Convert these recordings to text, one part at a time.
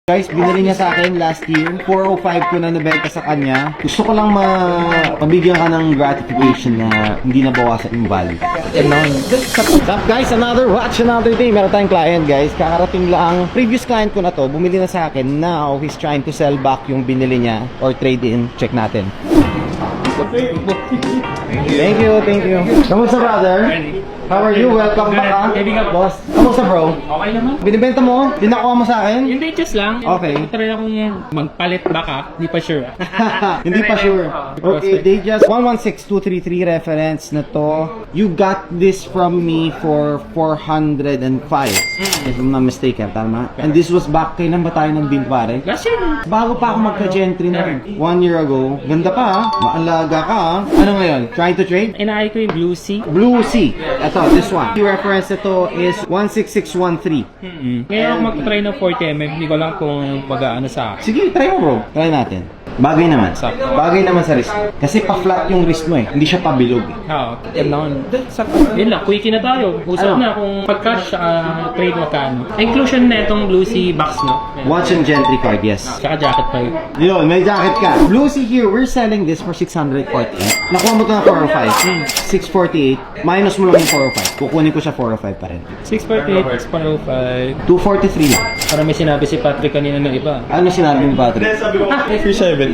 Guys, binili niya sa akin last year. 405 ko na nabenta sa kanya. Gusto ko lang mabigyan ka ng gratification na hindi nabawasan yung value. And now, what's up guys? Another watch, another day. Meron tayong client guys. Kakarating lang. Previous client ko na to, bumili na sa akin. Now, he's trying to sell back yung binili niya or trade in. Check natin. Thank you, thank you. Kamusta brother? How are you? Welcome back ha? Heavy ka, Boss. Kamusta bro? Okay naman. Binibenta mo? Dinakuha mo sa akin? Hindi, just lang. Okay. Try ako yan. Magpalit baka. Hindi pa sure. Hindi pa sure. Okay, they just 116233 reference na to. You got this from me for 405. If I'm not mistaken, tama? And this was back kailan ba tayo ng deal pare? Last year. Bago pa ako magka-gentry na 1 year ago. Ganda pa ha? Maalaga ka ha? Ano ngayon? Trying to trade? Inaay ko yung Blue Sea. Blue Sea. Ito, this one. Yung reference ito is 16613. Ngayon ako mag-try ng 40mm. Hindi ko lang kung mag-ano sa akin. Sige, try mo bro. Try natin. Bagay naman. Bagay naman sa wrist. Kasi pa-flat yung wrist mo eh. Hindi siya pabilog eh. Oo. Yan lang. Yun lang. Quickie na tayo. Usap na kung pag-cash, trade magkano. Inclusion na itong Blue Sea box, no? Watch and gentry card, yes. Tsaka jacket pa yun. Yun, may jacket ka. Blue Sea here, we're selling this for 648. Nakuha mo ito na 405. 648. Minus mo lang yung 405. Kukunin ko siya 405 pa rin. 648, 6.05. 243 lang. Para may sinabi si Patrick kanina ng iba. Ano sinabi mo, Patrick? Sabi ko, 370.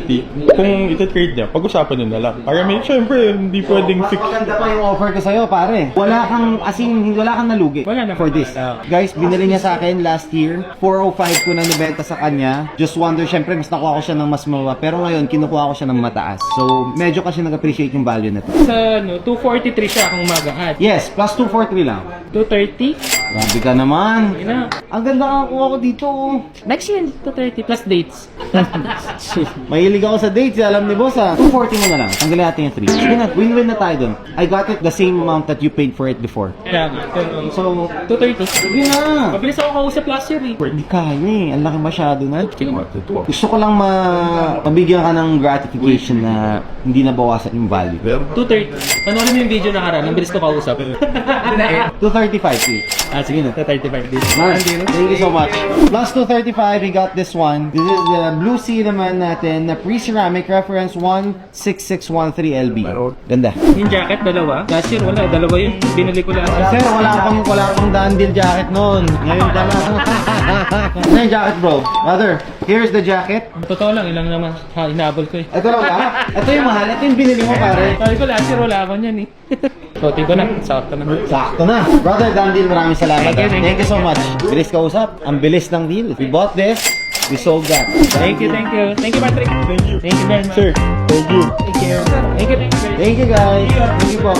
Kung ito-trade niya, pag-usapan nyo na lang. Para may, syempre, hindi pwedeng Mas fix. maganda pa yung offer ko sa'yo, pare. Wala kang, as in, wala kang nalugi Wala naman. for this. Guys, binili niya sa akin last year. 405 ko na nabenta sa kanya. Just wonder, syempre, mas nakuha ko siya ng mas mababa. Pero ngayon, kinukuha ko siya ng mataas. So, medyo kasi nag-appreciate yung value na to. Sa 243 siya kung mag-add. Yes, plus 243 lang. 230. Grabe ka naman. Yun na. Ang ganda nga kuha ko dito. Next year, 230 plus dates. Mahilig ako sa dates, alam ni boss ha. 240 mo na lang. Tanggalin natin yung 3. Sige na, win-win na tayo dun. I got it the same amount that you paid for it before. Kaya nga. So, 230. sige na. Mabilis ako kausap last year eh. Hindi kaya eh. Ang laki masyado na. Gusto ko lang mabigyan ka ng gratification na hindi nabawasan yung value. 230. Panoorin mo yung video nakaraan. Ang bilis ko kausap. 235 each. Sige na. 235 days. Nice. Thank you so much. Plus 235, we got this one. This is the Blue Sea naman natin na pre-ceramic reference 16613 LB. Ganda. Yung jacket, dalawa. Last year, wala. Dalawa yun. Binili ko last year. Sir, wala akong dandil jacket noon. Ngayon ka lang. Ano yung jacket, bro? Brother, here's the jacket. Totoo lang, ilang naman. Hinabol ko eh. Ito lang ba? Ito yung mahal. Ito yung binili mo, pare. Sabi ko last year, wala ako niyan eh. So, tingko na. Sakto na. Sakto na. Brother Dandil, maraming salamat. Thank you so much. Bilis ka usap. Ang bilis ng deal. We bought this. We sold that. Thank you, thank you. Thank you, Patrick. Thank you. Thank you very much. Sir, thank you. Thank you. Thank you, thank you. Thank you guys. Thank you po.